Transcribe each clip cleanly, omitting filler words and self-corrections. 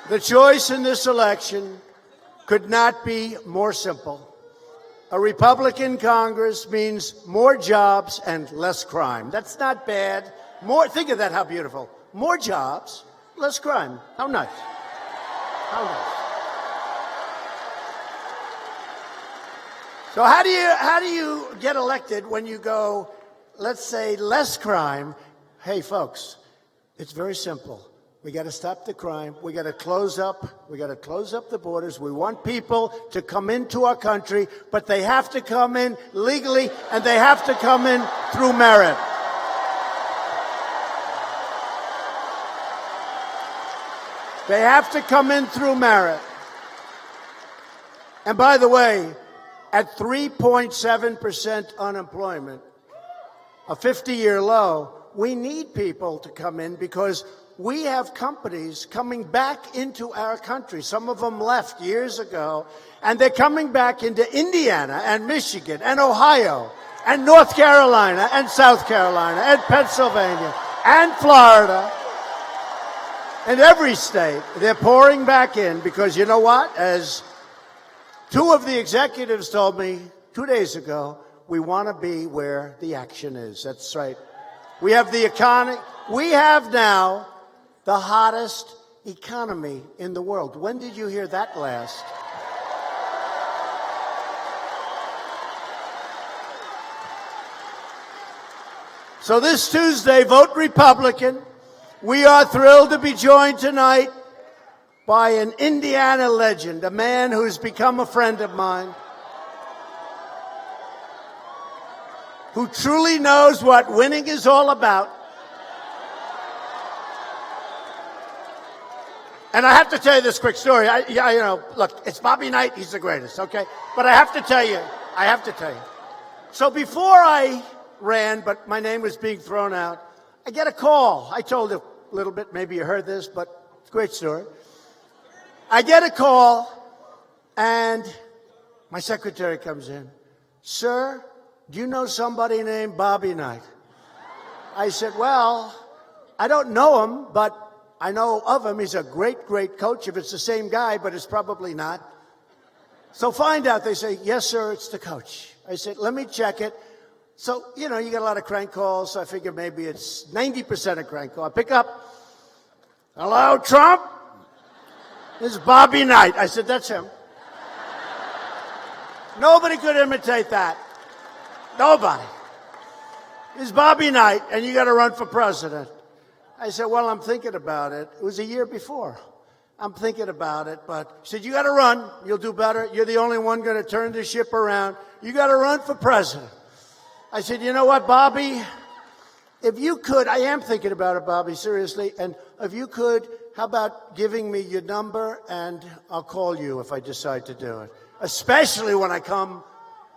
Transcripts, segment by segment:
The choice in this election could not be more simple. A Republican Congress means more jobs and less crime. That's not bad. Think of that, how beautiful. More jobs, less crime. How nice. How nice. So how do you get elected when you go, let's say, less crime? Hey, folks, it's very simple. We got to stop the crime. We got to close up the borders. We want people to come into our country, but they have to come in legally and they have to come in through merit. They have to come in through merit. And by the way, at 3.7% unemployment, a 50-year low, we need people to come in because we have companies coming back into our country. Some of them left years ago, and they're coming back into Indiana and Michigan and Ohio and North Carolina and South Carolina and Pennsylvania and Florida and every state. They're pouring back in because you know what? As two of the executives told me 2 days ago, we want to be where the action is. That's right. We have the economy. We have now the hottest economy in the world. When did you hear that last? So this Tuesday, vote Republican. We are thrilled to be joined tonight by an Indiana legend, a man who's become a friend of mine, who truly knows what winning is all about. And I have to tell you this quick story. Look, it's Bobby Knight. He's the greatest, okay? But I have to tell you. So before I ran, but my name was being thrown out, I get a call. I told a little bit, maybe you heard this, but it's a great story. I get a call, and my secretary comes in. Sir, do you know somebody named Bobby Knight? I said, well, I don't know him, but I know of him. He's a great, great coach. If it's the same guy, but it's probably not. So find out. They say, yes, sir, it's the coach. I said, let me check it. So, you get a lot of crank calls. So I figure maybe it's 90% a crank call. I pick up. Hello, Trump? This is Bobby Knight. I said, that's him. Nobody could imitate that. Nobody. This is Bobby Knight, and you got to run for president. I said, well, I'm thinking about it. It was a year before. I'm thinking about it, but he said, you got to run. You'll do better. You're the only one going to turn the ship around. You got to run for president. I said, you know what, Bobby? If you could, I am thinking about it, Bobby, seriously. And if you could, how about giving me your number and I'll call you if I decide to do it. Especially when I come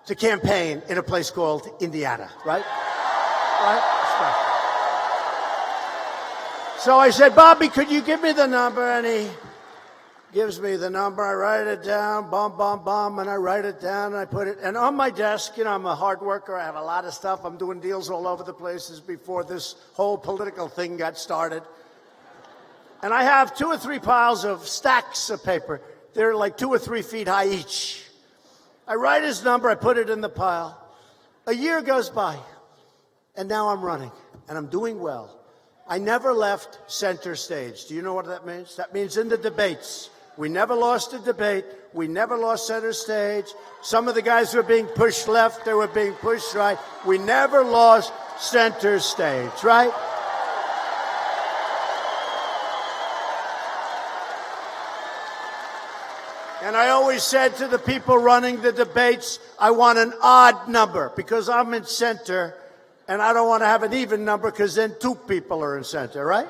to campaign in a place called Indiana, right? Right? So I said, Bobby, could you give me the number? And he gives me the number. I write it down, and I write it down, and I put it. And on my desk, I'm a hard worker. I have a lot of stuff. I'm doing deals all over the places before this whole political thing got started. And I have 2 or 3 piles of stacks of paper. They're like 2 or 3 feet high each. I write his number. I put it in the pile. A year goes by, and now I'm running, and I'm doing well. I never left center stage. Do you know what that means? That means in the debates. We never lost a debate. We never lost center stage. Some of the guys were being pushed left. They were being pushed right. We never lost center stage, right? And I always said to the people running the debates, I want an odd number because I'm in center. And I don't want to have an even number because then 2 people are in center, right?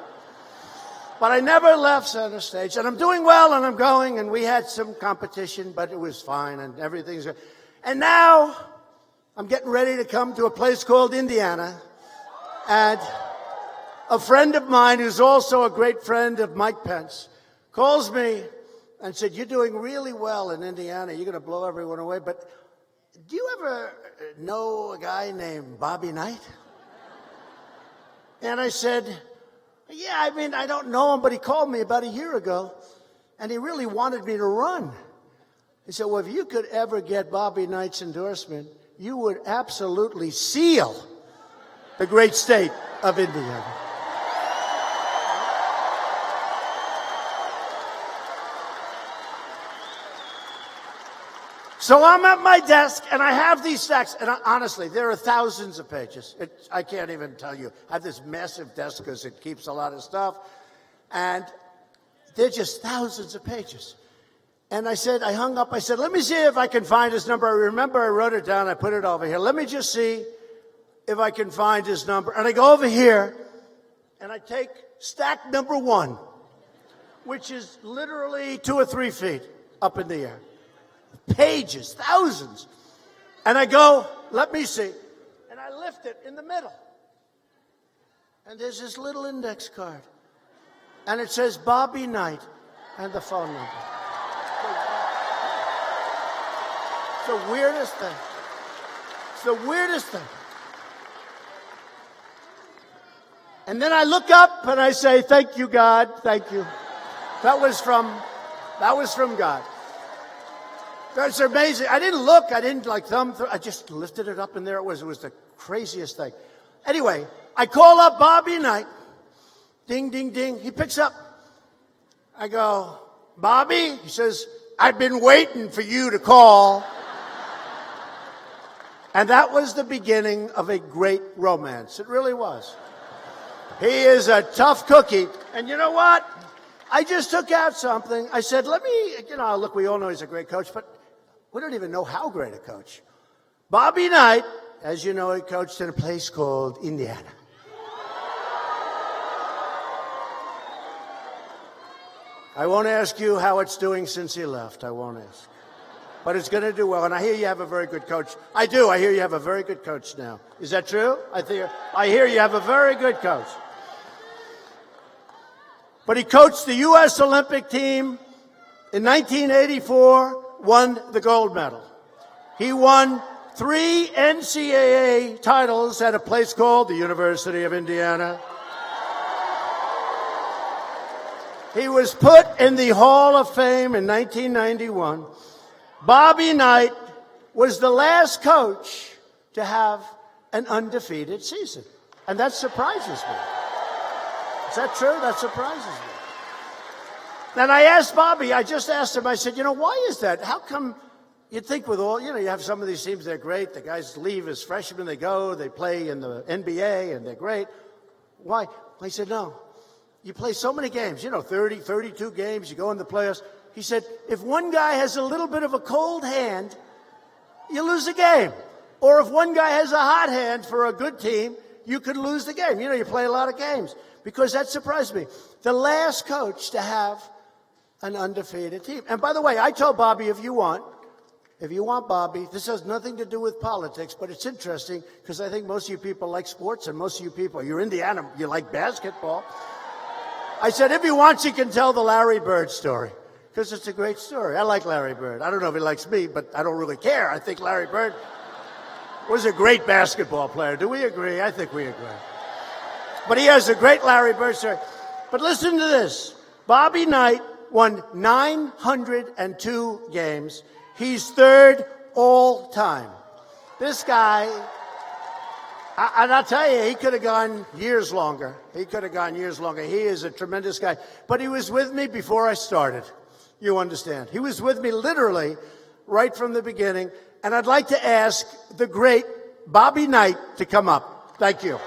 But I never left center stage. And I'm doing well, and I'm going, and we had some competition, but it was fine, and everything's good. And now I'm getting ready to come to a place called Indiana. And a friend of mine, who's also a great friend of Mike Pence, calls me and said, you're doing really well in Indiana. You're going to blow everyone away, but do you ever know a guy named Bobby Knight? And I said, yeah, I don't know him, but he called me about a year ago. And he really wanted me to run. He said, well, if you could ever get Bobby Knight's endorsement, you would absolutely seal the great state of Indiana. So I'm at my desk, and I have these stacks, and honestly, there are thousands of pages. I can't even tell you. I have this massive desk because it keeps a lot of stuff, and they're just thousands of pages. And I hung up, I said, let me see if I can find his number. I remember I wrote it down, I put it over here. Let me just see if I can find his number. And I go over here, and I take stack number 1, which is literally 2 or 3 feet up in the air. Pages, thousands. And I go, let me see. And I lift it in the middle. And there's this little index card. And it says Bobby Knight and the phone number. It's the weirdest thing. It's the weirdest thing. And then I look up and I say, thank you, God, thank you. That was from God. That's amazing. I didn't look. I didn't thumb through. I just lifted it up, and there it was. It was the craziest thing. Anyway, I call up Bobby Knight. Ding, ding, ding. He picks up. I go, Bobby? He says, I've been waiting for you to call. And that was the beginning of a great romance. It really was. He is a tough cookie. And you know what? I just took out something. I said, look, we all know he's a great coach, but we don't even know how great a coach. Bobby Knight, as you know, he coached in a place called Indiana. I won't ask you how it's doing since he left. I won't ask. But it's going to do well. And I hear you have a very good coach. I do. I hear you have a very good coach now. Is that true? I hear you have a very good coach. But he coached the U.S. Olympic team in 1984, won the gold medal. He won 3 NCAA titles at a place called the University of Indiana. He was put in the Hall of Fame in 1991. Bobby Knight was the last coach to have an undefeated season. And that surprises me. Is that true? That surprises me. Then I asked Bobby, I just asked him, I said, why is that? How come you'd think with all, you have some of these teams, they're great. The guys leave as freshmen, they go, they play in the NBA, and they're great. Why? He said, no. You play so many games, 30, 32 games, you go in the playoffs. He said, if one guy has a little bit of a cold hand, you lose the game. Or if one guy has a hot hand for a good team, you could lose the game. You play a lot of games. Because that surprised me. The last coach to have an undefeated team. And by the way, I told Bobby, if you want Bobby, this has nothing to do with politics, but it's interesting because I think most of you people like sports and most of you people, you're Indiana, you like basketball. I said, if he wants, he can tell the Larry Bird story because it's a great story. I like Larry Bird. I don't know if he likes me, but I don't really care. I think Larry Bird was a great basketball player. Do we agree? I think we agree. But he has a great Larry Bird story. But listen to this. Bobby Knight won 902 games. He's 3rd all time. This guy, and I'll tell you, he could have gone years longer. He is a tremendous guy. But he was with me before I started. You understand. He was with me literally right from the beginning. And I'd like to ask the great Bobby Knight to come up. Thank you.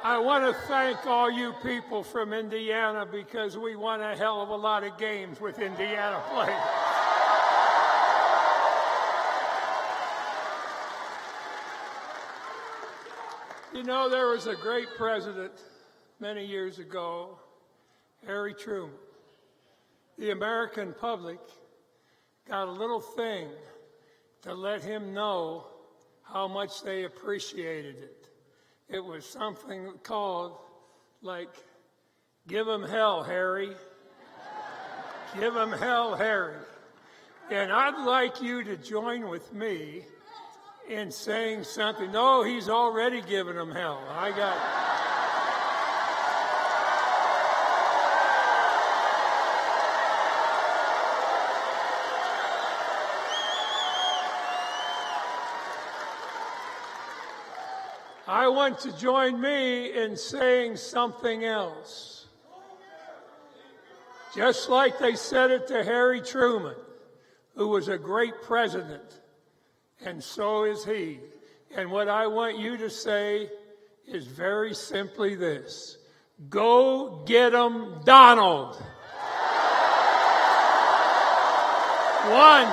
I want to thank all you people from Indiana because we won a hell of a lot of games with Indiana players. You know, there was a great president many years ago, Harry Truman. The American public got a little thing to let him know how much they appreciated it. It was something called, like, "Give 'em hell, Harry." Give 'em hell, Harry. And I'd like you to join with me in saying something. No, he's already given them hell. I want to join me in saying something else. Just like they said it to Harry Truman, who was a great president, and so is he. And what I want you to say is very simply this: go get 'em, Donald. 1,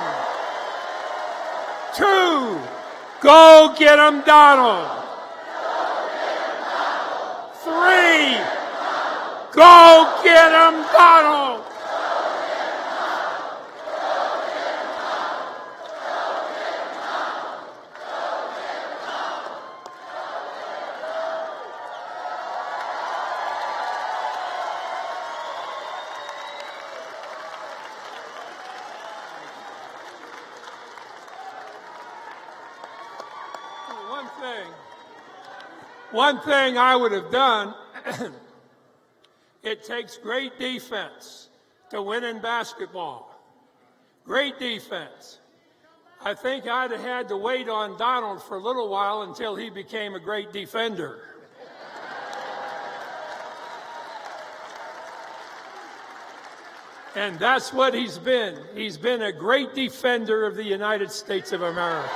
2, go get 'em, Donald. 3, go get 'em, Donald. One thing I would have done, it takes great defense to win in basketball. Great defense. I think I'd have had to wait on Donald for a little while until he became a great defender. And that's what he's been. He's been a great defender of the United States of America.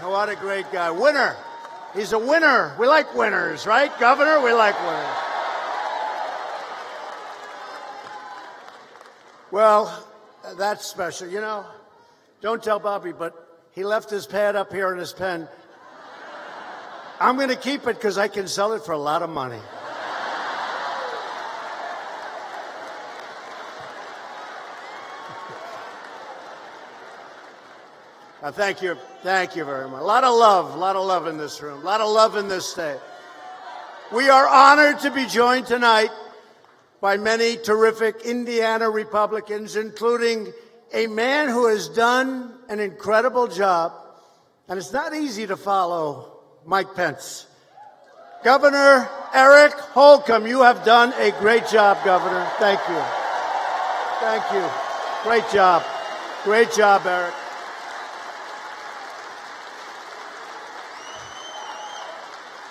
What a great guy. Winner. He's a winner. We like winners, right, Governor? We like winners. Well, that's special. You know, don't tell Bobby, but he left his pad up here and his pen. I'm going to keep it because I can sell it for a lot of money. Thank you very much. A lot of love in this room, a lot of love in this state. We are honored to be joined tonight by many terrific Indiana Republicans, including a man who has done an incredible job, and it's not easy to follow Mike Pence. Governor Eric Holcomb, you have done a great job, Governor. Thank you. Thank you. Great job. Great job, Eric.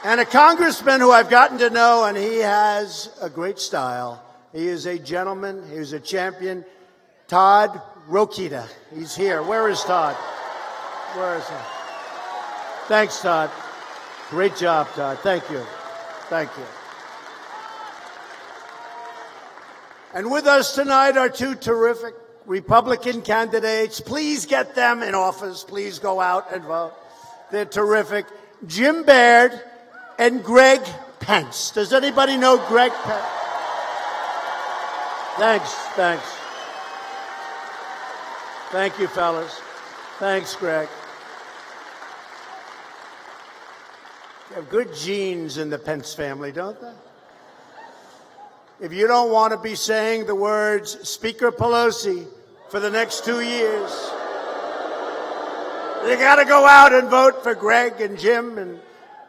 And a congressman who I've gotten to know, and he has a great style. He is a gentleman. He is a champion. Todd Rokita. He's here. Where is Todd? Where is he? Thanks, Todd. Great job, Todd. Thank you. Thank you. And with us tonight are two terrific Republican candidates. Please get them in office. Please go out and vote. They're terrific. Jim Baird and Greg Pence. Does anybody know Greg Pence? Thanks. Thank you, fellas. Thanks, Greg. They have good genes in the Pence family, don't they? If you don't want to be saying the words Speaker Pelosi for the next 2 years, you got to go out and vote for Greg and Jim and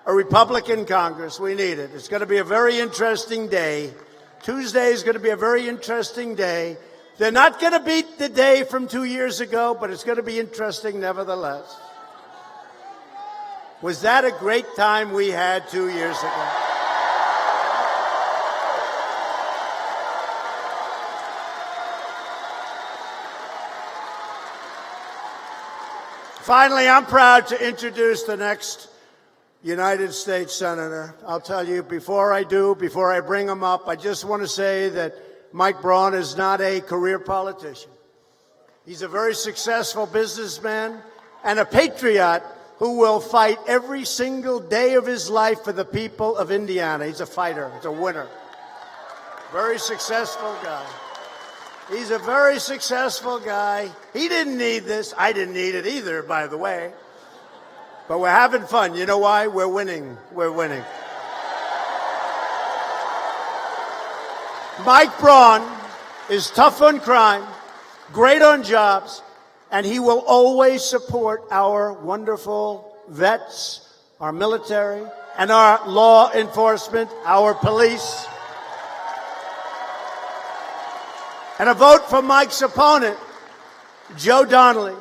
a Republican Congress. We need it. It's going to be a very interesting day. Tuesday is going to be a very interesting day. They're not going to beat the day from 2 years ago, but it's going to be interesting nevertheless. Was that a great time we had 2 years ago? Finally, I'm proud to introduce the next United States Senator. I'll tell you, before I bring him up, I just want to say that Mike Braun is not a career politician. He's a very successful businessman and a patriot who will fight every single day of his life for the people of Indiana. He's a fighter. He's a winner. Very successful guy. He's a very successful guy. He didn't need this. I didn't need it either, by the way. But we're having fun. You know why? We're winning. We're winning. Mike Braun is tough on crime, great on jobs, and he will always support our wonderful vets, our military, and our law enforcement, our police. And a vote for Mike's opponent, Joe Donnelly,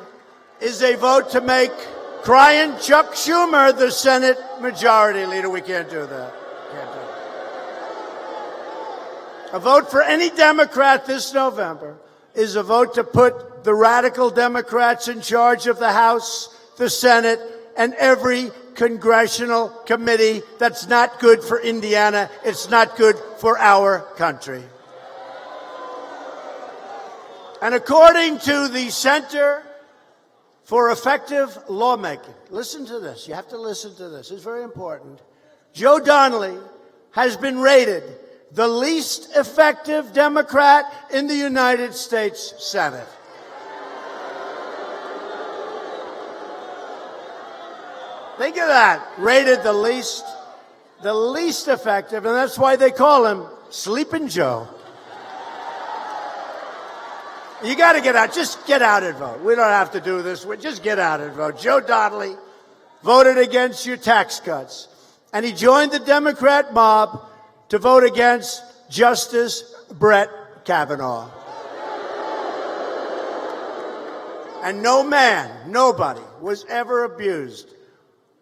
is a vote to make crying Chuck Schumer the Senate Majority Leader. We can't do that. Can't do that. A vote for any Democrat this November is a vote to put the radical Democrats in charge of the House, the Senate, and every congressional committee. That's not good for Indiana. It's not good for our country. And according to the Center for Effective Lawmaking, listen to this. You have to listen to this. It's very important. Joe Donnelly has been rated the least effective Democrat in the United States Senate. Think of that. Rated the least effective, and that's why they call him Sleeping Joe. You got to get out. Just get out and vote. We don't have to do this. Just get out and vote. Joe Donnelly voted against your tax cuts, and he joined the Democrat mob to vote against Justice Brett Kavanaugh. And nobody was ever abused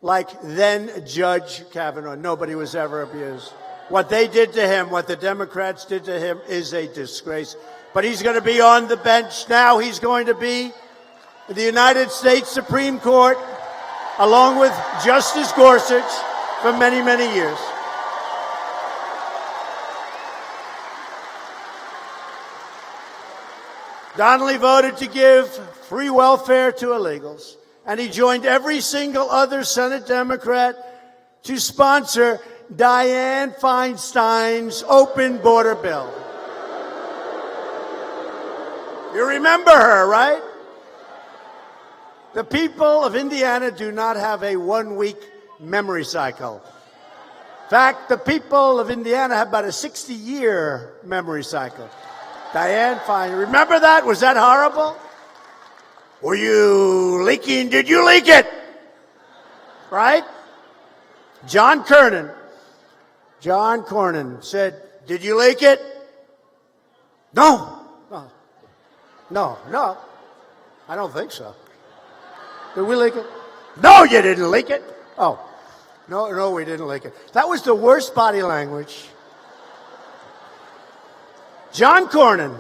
like then Judge Kavanaugh. Nobody was ever abused. What they did to him, what the Democrats did to him, is a disgrace. But he's going to be on the bench now. He's going to be in the United States Supreme Court, along with Justice Gorsuch, for many, many years. Donnelly voted to give free welfare to illegals, and he joined every single other Senate Democrat to sponsor Dianne Feinstein's open border bill. You remember her, right? The people of Indiana do not have a one-week memory cycle. In fact, the people of Indiana have about a 60-year memory cycle. Dianne Feinstein, remember that? Was that horrible? Were you leaking? Did you leak it? Right? John Cornyn said, did you leak it? No. No, I don't think so. Did we leak it? No, you didn't leak it. Oh, no, we didn't leak it. That was the worst body language. John Cornyn,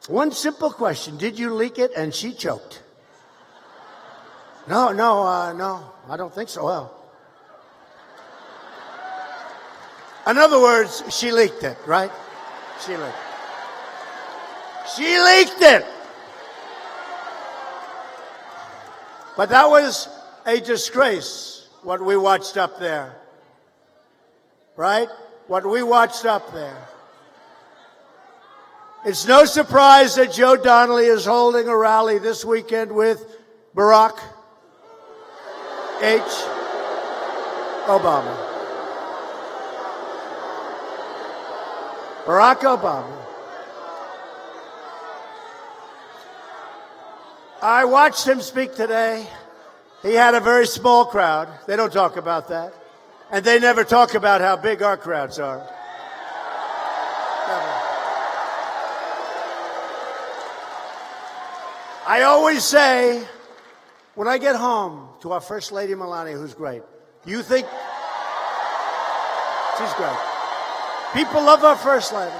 one simple question. Did you leak it? And she choked. No, I don't think so. Well, in other words, she leaked it, right? She leaked it. She leaked it. But that was a disgrace, what we watched up there. Right? What we watched up there. It's no surprise that Joe Donnelly is holding a rally this weekend with Barack Obama. Barack Obama. I watched him speak today. He had a very small crowd. They don't talk about that. And they never talk about how big our crowds are. Never. I always say, when I get home to our First Lady Melania, who's great, you think she's great. People love our First Lady.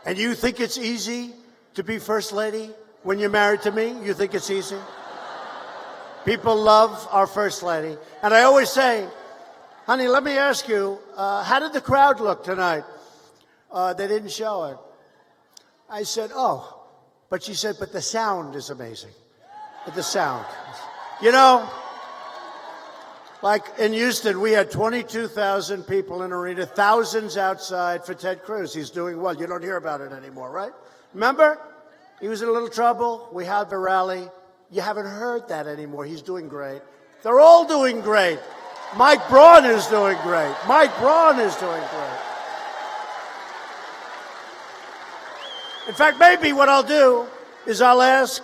And you think it's easy to be First Lady when you're married to me? You think it's easy? People love our First Lady. And I always say, honey, let me ask you, how did the crowd look tonight? They didn't show it. I said, oh. But she said, but the sound is amazing. The sound. You know, like in Houston, we had 22,000 people in the arena, thousands outside for Ted Cruz. He's doing well. You don't hear about it anymore, right? Remember? He was in a little trouble. We had the rally. You haven't heard that anymore. He's doing great. They're all doing great. Mike Braun is doing great. Mike Braun is doing great. In fact, maybe what I'll do is I'll ask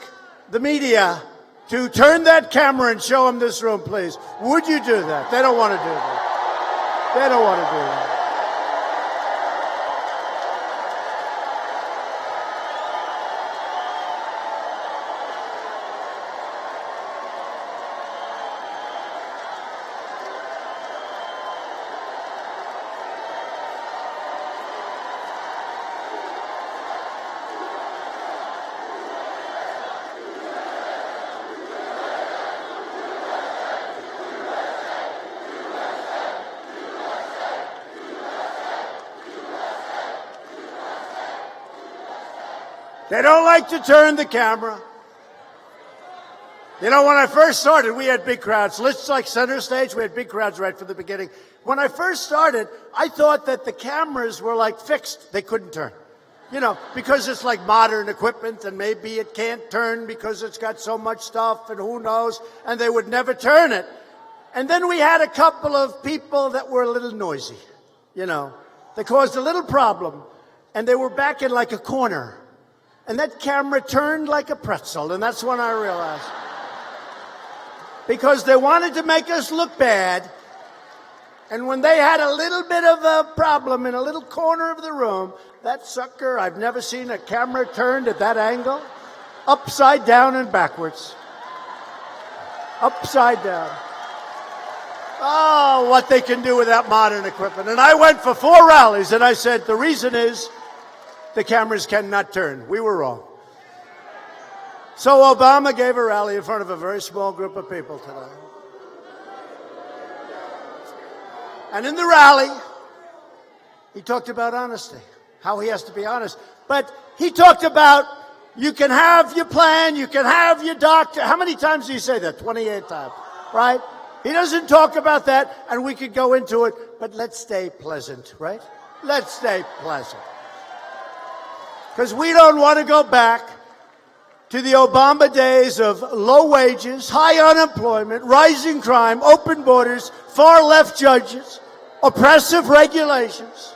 the media to turn that camera and show them this room, please. Would you do that? They don't want to do that. They don't want to do that. They don't like to turn the camera. You know, when I first started, we had big crowds. Lists like center stage, we had big crowds right from the beginning. When I first started, I thought that the cameras were like fixed. They couldn't turn. You know, because it's like modern equipment and maybe it can't turn because it's got so much stuff and who knows, and they would never turn it. And then we had a couple of people that were a little noisy, you know. They caused a little problem, and they were back in like a corner. And that camera turned like a pretzel, and that's when I realized. Because they wanted to make us look bad, and when they had a little bit of a problem in a little corner of the room, that sucker, I've never seen a camera turned at that angle, upside down and backwards. Upside down. Oh, what they can do with that modern equipment. And I went for 4 rallies, and I said, the reason is, the cameras cannot turn. We were wrong. So Obama gave a rally in front of a very small group of people today. And in the rally, he talked about honesty, how he has to be honest. But he talked about you can have your plan, you can have your doctor. How many times did he say that? 28 times, right? He doesn't talk about that, and we could go into it, but let's stay pleasant, right? Let's stay pleasant. Because we don't want to go back to the Obama days of low wages, high unemployment, rising crime, open borders, far left judges, oppressive regulations,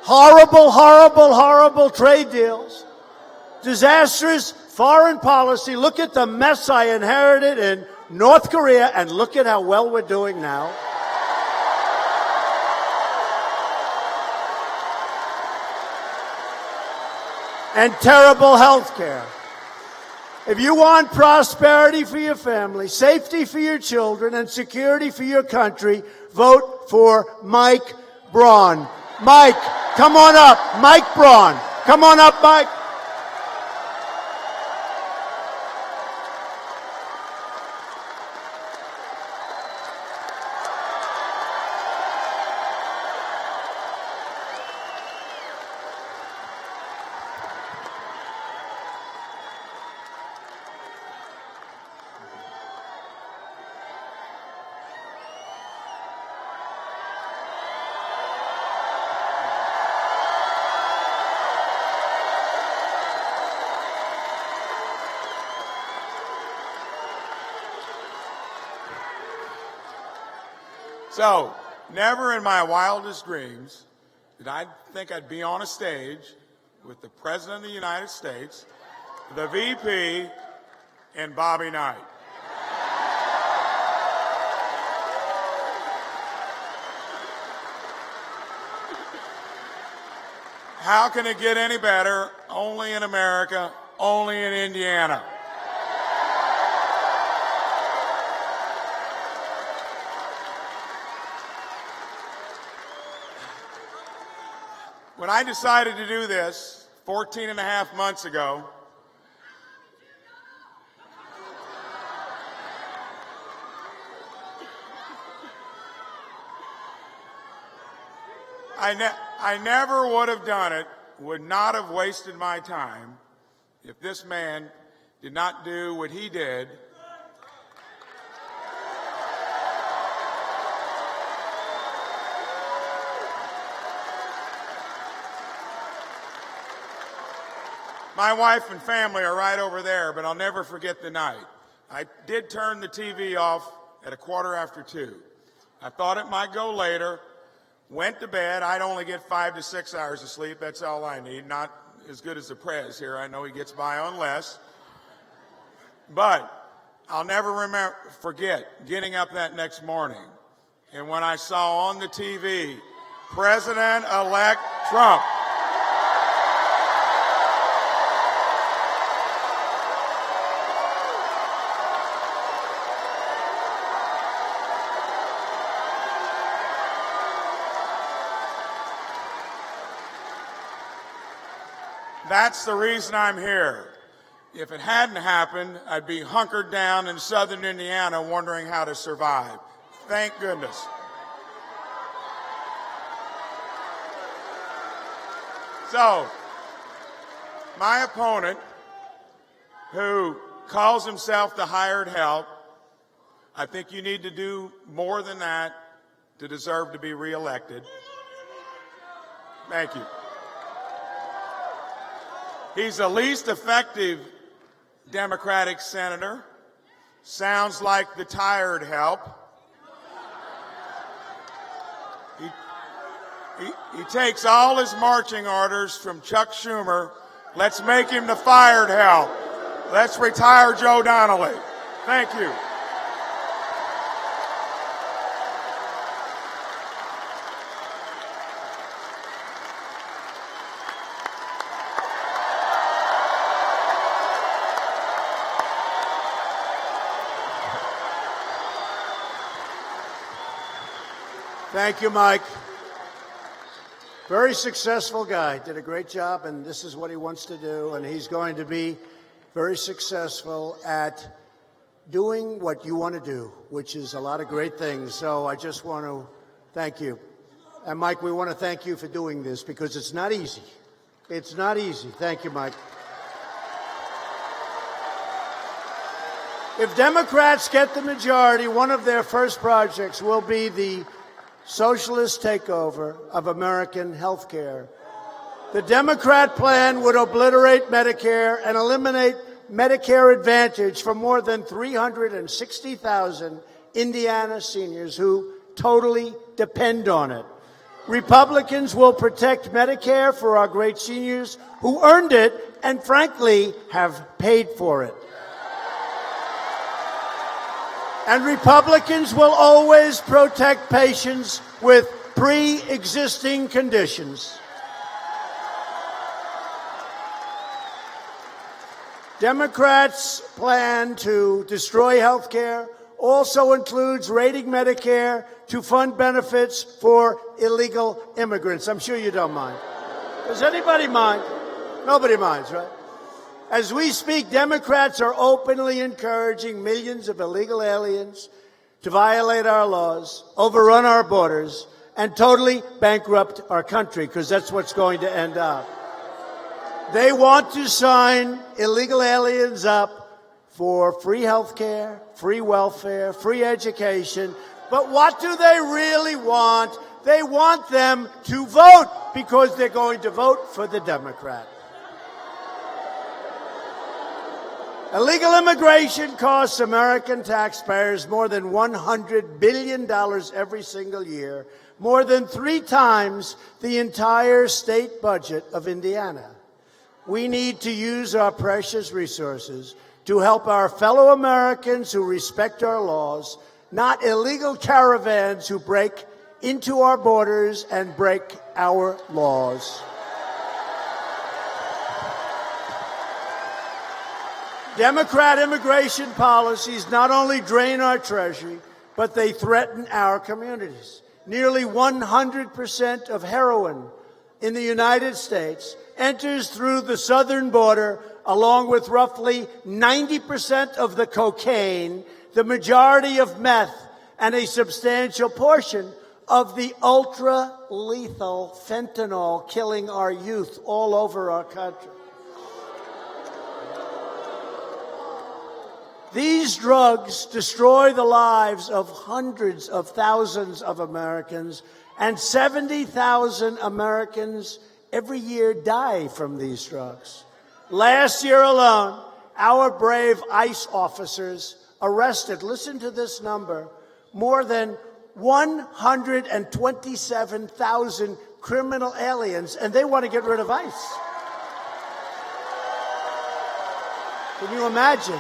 horrible, horrible, horrible trade deals, disastrous foreign policy. Look at the mess I inherited in North Korea, and look at how well we're doing now. And terrible health care. If you want prosperity for your family, safety for your children, and security for your country, vote for Mike Braun. Mike, come on up. Mike Braun. Come on up, Mike. So, never in my wildest dreams did I think I'd be on a stage with the President of the United States, the VP, and Bobby Knight. How can it get any better? Only in America, only in Indiana. When I decided to do this 14 and a half months ago, I never would have done it, would not have wasted my time if this man did not do what he did. My wife and family are right over there, but I'll never forget the night. I did turn the TV off at 2:15. I thought it might go later. Went to bed. I'd only get 5 to 6 hours of sleep. That's all I need. Not as good as the Prez here. I know he gets by on less. But I'll never forget getting up that next morning. And when I saw on the TV, President-elect Trump. That's the reason I'm here. If it hadn't happened, I'd be hunkered down in southern Indiana wondering how to survive. Thank goodness. So, my opponent, who calls himself the hired help, I think you need to do more than that to deserve to be reelected. Thank you. He's the least effective Democratic senator. Sounds like the tired help. He takes all his marching orders from Chuck Schumer. Let's make him the fired help. Let's retire Joe Donnelly. Thank you. Thank you, Mike. Very successful guy. Did a great job, and this is what he wants to do, and he's going to be very successful at doing what you want to do, which is a lot of great things. So I just want to thank you. And, Mike, we want to thank you for doing this because it's not easy. It's not easy. Thank you, Mike. If Democrats get the majority, one of their first projects will be the socialist takeover of American health care. The Democrat plan would obliterate Medicare and eliminate Medicare Advantage for more than 360,000 Indiana seniors who totally depend on it. Republicans will protect Medicare for our great seniors who earned it and, frankly, have paid for it. And Republicans will always protect patients with pre-existing conditions. Democrats' plan to destroy health care also includes raiding Medicare to fund benefits for illegal immigrants. I'm sure you don't mind. Does anybody mind? Nobody minds, right? As we speak, Democrats are openly encouraging millions of illegal aliens to violate our laws, overrun our borders, and totally bankrupt our country, because that's what's going to end up. They want to sign illegal aliens up for free health care, free welfare, free education. But what do they really want? They want them to vote because they're going to vote for the Democrat. Illegal immigration costs American taxpayers more than $100 billion every single year, more than 3 times the entire state budget of Indiana. We need to use our precious resources to help our fellow Americans who respect our laws, not illegal caravans who break into our borders and break our laws. Democrat immigration policies not only drain our treasury, but they threaten our communities. Nearly 100% of heroin in the United States enters through the southern border, along with roughly 90% of the cocaine, the majority of meth, and a substantial portion of the ultra-lethal fentanyl killing our youth all over our country. These drugs destroy the lives of hundreds of thousands of Americans, and 70,000 Americans every year die from these drugs. Last year alone, our brave ICE officers arrested, listen to this number, more than 127,000 criminal aliens, and they want to get rid of ICE. Can you imagine?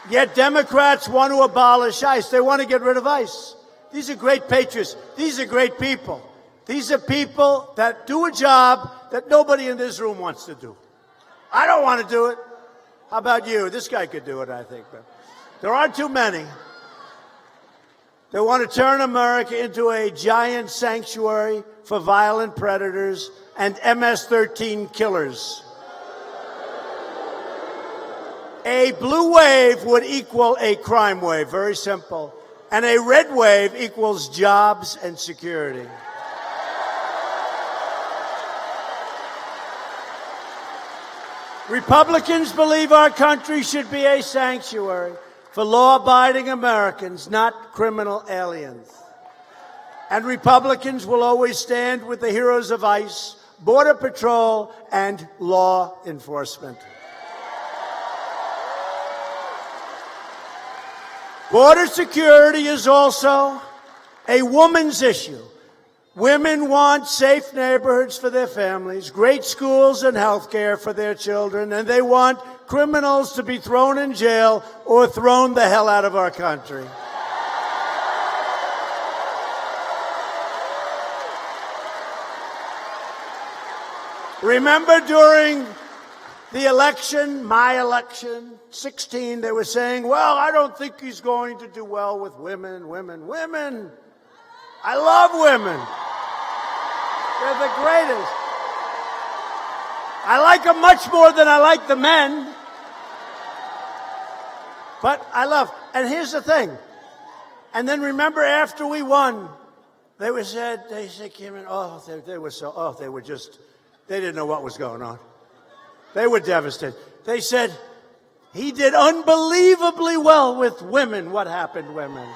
Yet Democrats want to abolish ICE. They want to get rid of ICE. These are great patriots. These are great people. These are people that do a job that nobody in this room wants to do. I don't want to do it. How about you? This guy could do it, I think. But there aren't too many. They want to turn America into a giant sanctuary for violent predators and MS-13 killers. A blue wave would equal a crime wave, very simple. And a red wave equals jobs and security. Republicans believe our country should be a sanctuary for law-abiding Americans, not criminal aliens. And Republicans will always stand with the heroes of ICE, Border Patrol, and law enforcement. Border security is also a woman's issue. Women want safe neighborhoods for their families, great schools and health care for their children, and they want criminals to be thrown in jail or thrown the hell out of our country. Remember during the election, my election, 16, they were saying, well, I don't think he's going to do well with women. I love women. They're the greatest. I like them much more than I like the men. But I love, and here's the thing. And then remember after we won, they said, came in, they didn't know what was going on. They were devastated. They said, he did unbelievably well with women. What happened, women?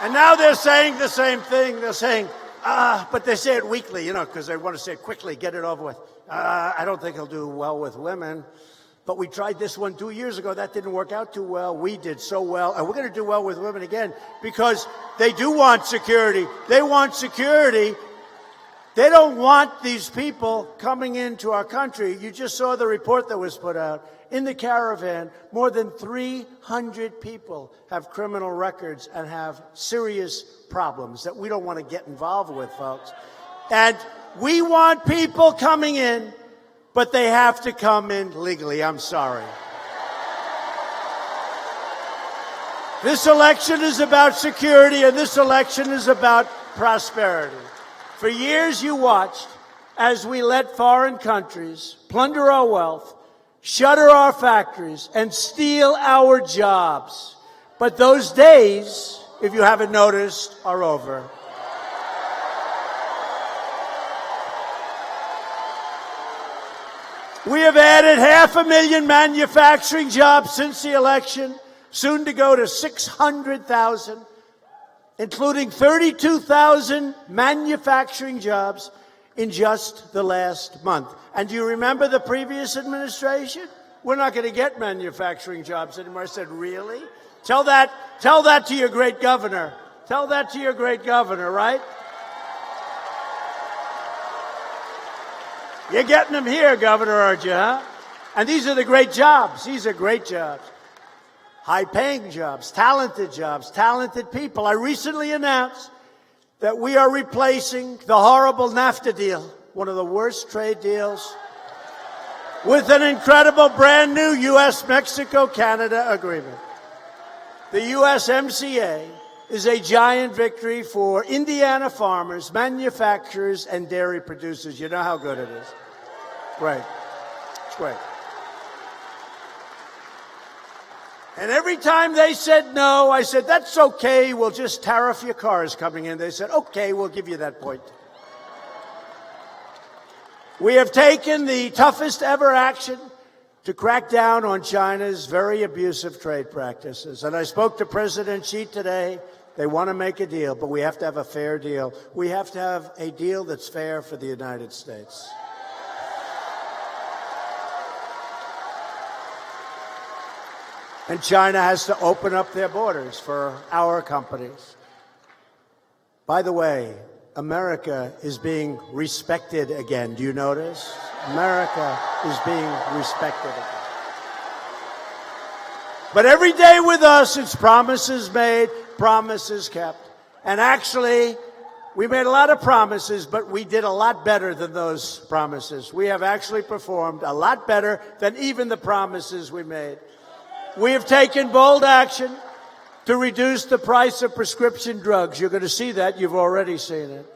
And now they're saying the same thing. They're saying, but they say it weakly, because they want to say it quickly, get it over with. I don't think he'll do well with women. But we tried this one 2 years ago. That didn't work out too well. We did so well. And we're going to do well with women again because they do want security. They want security. They don't want these people coming into our country. You just saw the report that was put out. In the caravan, more than 300 people have criminal records and have serious problems that we don't want to get involved with, folks. And we want people coming in, but they have to come in legally. I'm sorry. This election is about security, and this election is about prosperity. For years you watched as we let foreign countries plunder our wealth, shutter our factories, and steal our jobs. But those days, if you haven't noticed, are over. We have added 500,000 manufacturing jobs since the election, soon to go to 600,000. Including 32,000 manufacturing jobs in just the last month. And do you remember the previous administration? We're not going to get manufacturing jobs anymore. I said, really? Tell that to your great governor. Tell that to your great governor, right? You're getting them here, Governor, aren't you, huh? And these are the great jobs. These are great jobs. High-paying jobs, talented people. I recently announced that we are replacing the horrible NAFTA deal, one of the worst trade deals, with an incredible brand new U.S.-Mexico-Canada agreement. The USMCA is a giant victory for Indiana farmers, manufacturers, and dairy producers. You know how good it is. Great. It's great. And every time they said no, I said, that's okay, we'll just tariff your cars coming in. They said, okay, we'll give you that point. We have taken the toughest ever action to crack down on China's very abusive trade practices. And I spoke to President Xi today. They want to make a deal, but we have to have a fair deal. We have to have a deal that's fair for the United States. And China has to open up their borders for our companies. By the way, America is being respected again. Do you notice? America is being respected again. But every day with us, it's promises made, promises kept. And actually, we made a lot of promises, but we did a lot better than those promises. We have actually performed a lot better than even the promises we made. We have taken bold action to reduce the price of prescription drugs. You're going to see that. You've already seen it.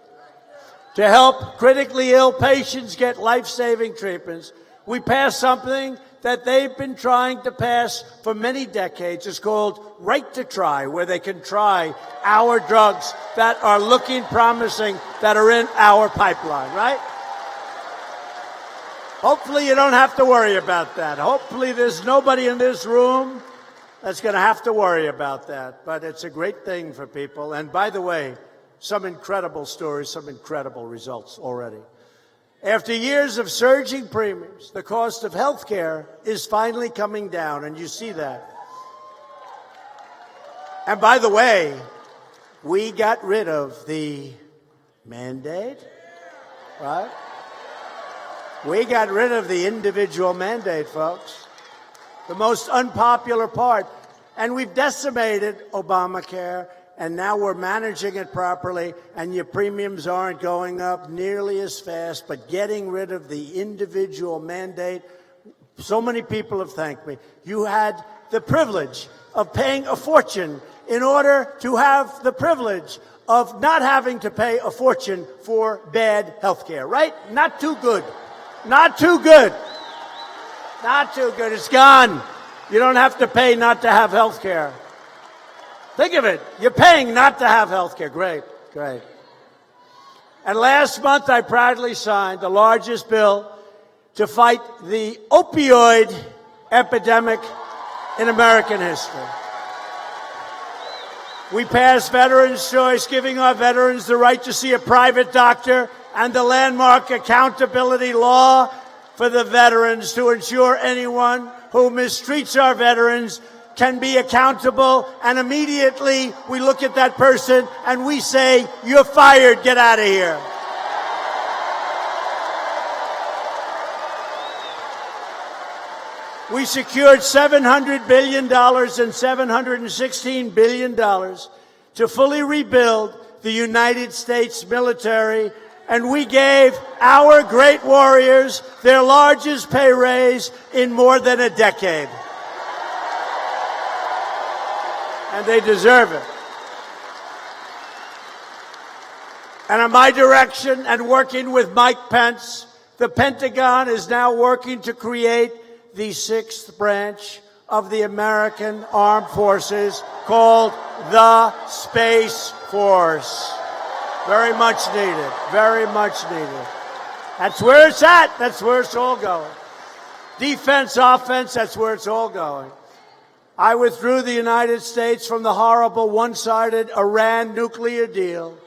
To help critically ill patients get life-saving treatments, we passed something that they've been trying to pass for many decades. It's called Right to Try, where they can try our drugs that are looking promising, that are in our pipeline, right? Hopefully you don't have to worry about that. Hopefully there's nobody in this room that's going to have to worry about that. But it's a great thing for people. And by the way, some incredible stories, some incredible results already. After years of surging premiums, the cost of health care is finally coming down, and you see that. And by the way, we got rid of the mandate, right? We got rid of the individual mandate, folks. The most unpopular part. And we've decimated Obamacare, and now we're managing it properly, and your premiums aren't going up nearly as fast, but getting rid of the individual mandate, so many people have thanked me. You had the privilege of paying a fortune in order to have the privilege of not having to pay a fortune for bad health care, right? Not too good. Not too good. Not too good. It's gone. You don't have to pay not to have health care. Think of it. You're paying not to have health care. Great, great. And last month, I proudly signed the largest bill to fight the opioid epidemic in American history. We passed Veterans' Choice, giving our veterans the right to see a private doctor, and the landmark accountability law for the veterans to ensure anyone who mistreats our veterans can be accountable. And immediately we look at that person and we say, you're fired, get out of here. We secured $700 billion and $716 billion to fully rebuild the United States military. And we gave our great warriors their largest pay raise in more than a decade. And they deserve it. And on my direction and working with Mike Pence, the Pentagon is now working to create the sixth branch of the American Armed Forces called the Space Force. Very much needed. Very much needed. That's where it's at. That's where it's all going. Defense, offense, that's where it's all going. I withdrew the United States from the horrible one-sided Iran nuclear deal.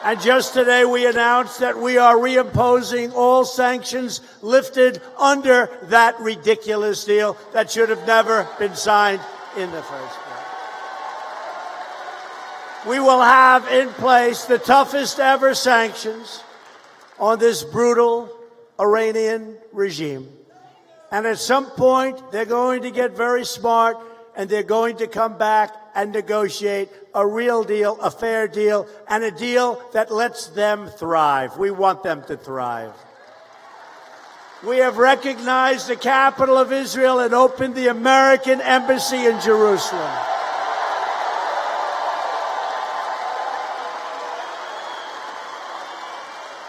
And just today we announced that we are reimposing all sanctions lifted under that ridiculous deal that should have never been signed in the first place. We will have in place the toughest ever sanctions on this brutal Iranian regime. And at some point, they're going to get very smart, and they're going to come back and negotiate a real deal, a fair deal, and a deal that lets them thrive. We want them to thrive. We have recognized the capital of Israel and opened the American embassy in Jerusalem.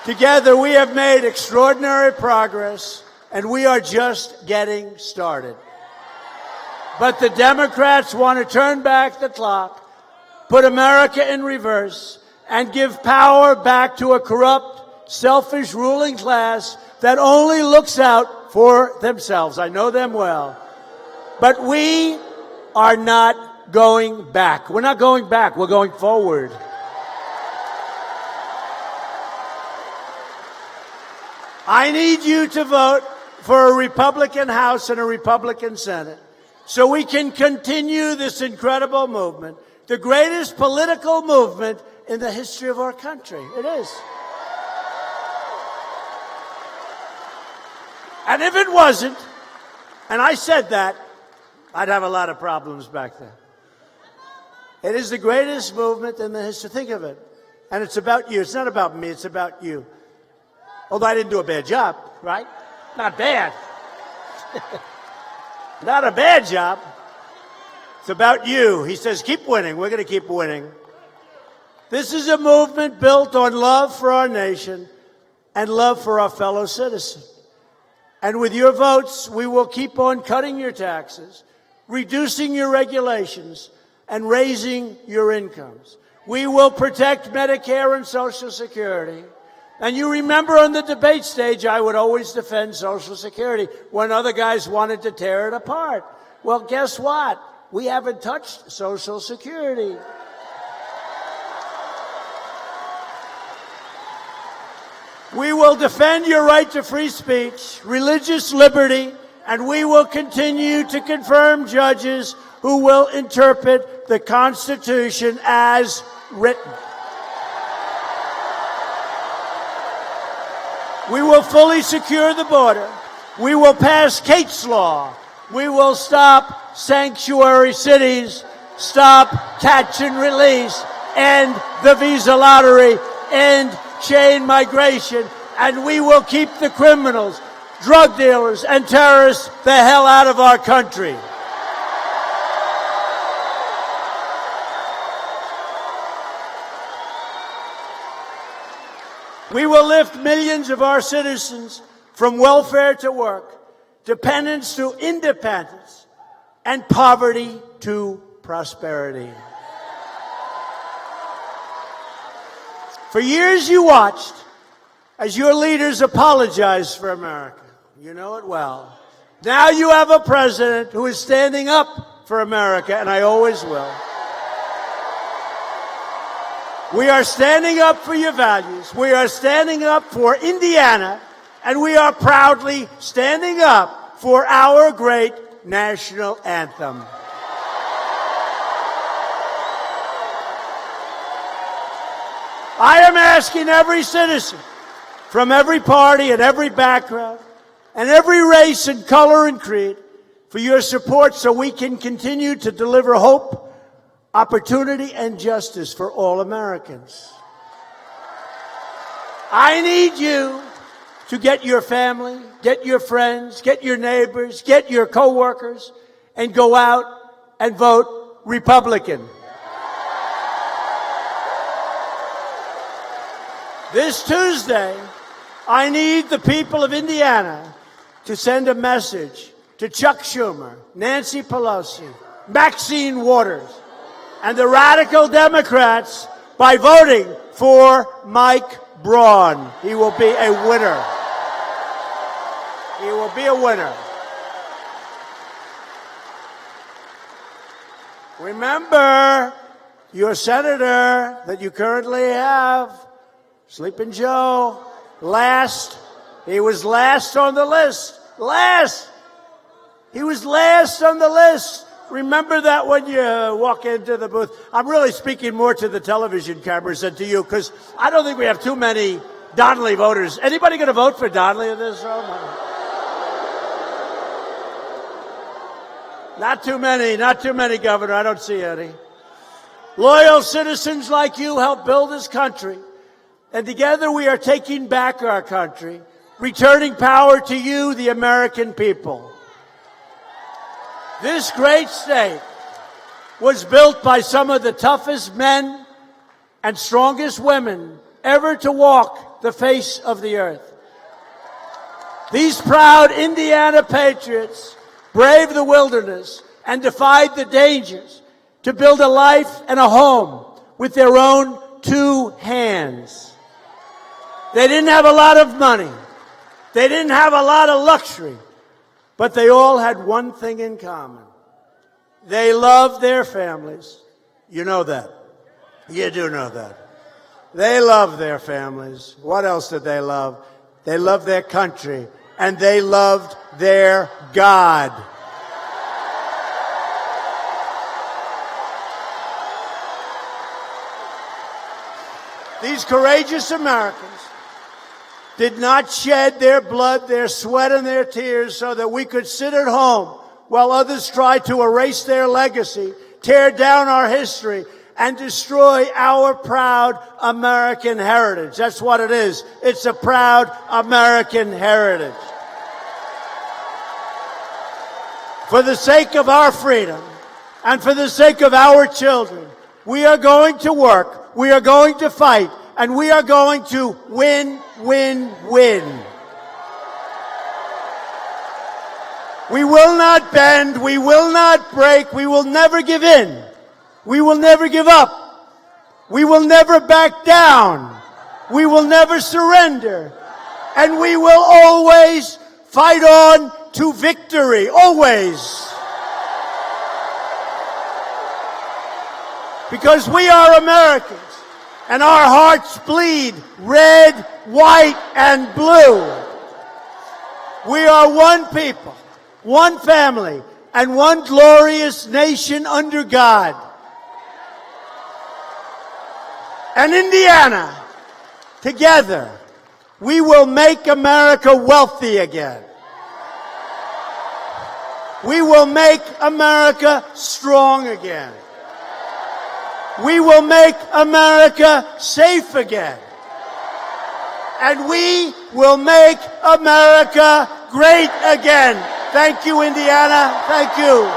Together, we have made extraordinary progress, and we are just getting started. But the Democrats want to turn back the clock, put America in reverse, and give power back to a corrupt, selfish ruling class that only looks out for themselves. I know them well. But we are not going back. We're not going back. We're going forward. I need you to vote for a Republican House and a Republican Senate so we can continue this incredible movement, the greatest political movement in the history of our country. It is. And if it wasn't, and I said that, I'd have a lot of problems back then. It is the greatest movement in the history. Think of it. And it's about you. It's not about me. It's about you. Although I didn't do a bad job, right? Not bad. Not a bad job. It's about you. He says, keep winning. We're going to keep winning. This is a movement built on love for our nation and love for our fellow citizens. And with your votes, we will keep on cutting your taxes, reducing your regulations, and raising your incomes. We will protect Medicare and Social Security. And you remember on the debate stage, I would always defend Social Security when other guys wanted to tear it apart. Well, guess what? We haven't touched Social Security. We will defend your right to free speech, religious liberty, and we will continue to confirm judges who will interpret the Constitution as written. We will fully secure the border. We will pass Kate's Law. We will stop sanctuary cities, stop catch and release, end the visa lottery, end chain migration, and we will keep the criminals, drug dealers, and terrorists the hell out of our country. We will lift millions of our citizens from welfare to work, dependence to independence, and poverty to prosperity. For years you watched as your leaders apologized for America. You know it well. Now you have a president who is standing up for America, and I always will. We are standing up for your values. We are standing up for Indiana, and we are proudly standing up for our great national anthem. I am asking every citizen from every party and every background and every race and color and creed for your support so we can continue to deliver hope, opportunity, and justice for all Americans. I need you to get your family, get your friends, get your neighbors, get your coworkers, and go out and vote Republican. This Tuesday, I need the people of Indiana to send a message to Chuck Schumer, Nancy Pelosi, Maxine Waters, and the radical Democrats by voting for Mike Braun. He will be a winner. He will be a winner. Remember, your senator that you currently have Sleeping Joe, last. He was last on the list. Last. He was last on the list. Remember that when you walk into the booth. I'm really speaking more to the television cameras than to you, because I don't think we have too many Donnelly voters. Anybody going to vote for Donnelly in this room? Not too many, Governor. I don't see any. Loyal citizens like you helped build this country, and together we are taking back our country, returning power to you, the American people. This great state was built by some of the toughest men and strongest women ever to walk the face of the earth. These proud Indiana patriots braved the wilderness and defied the dangers to build a life and a home with their own two hands. They didn't have a lot of money. They didn't have a lot of luxury. But they all had one thing in common. They loved their families. You know that. You do know that. They loved their families. What else did they love? They loved their country, and they loved their God. These courageous Americans did not shed their blood, their sweat, and their tears so that we could sit at home while others tried to erase their legacy, tear down our history, and destroy our proud American heritage. That's what it is. It's a proud American heritage. For the sake of our freedom and for the sake of our children, we are going to work, we are going to fight, and we are going to win, win, win. We will not bend, we will not break, we will never give in. We will never give up. We will never back down. We will never surrender. And we will always fight on to victory, always. Because we are Americans. And our hearts bleed red, white, and blue. We are one people, one family, and one glorious nation under God. And Indiana, together, we will make America wealthy again. We will make America strong again. We will make America safe again. And we will make America great again. Thank you, Indiana. Thank you.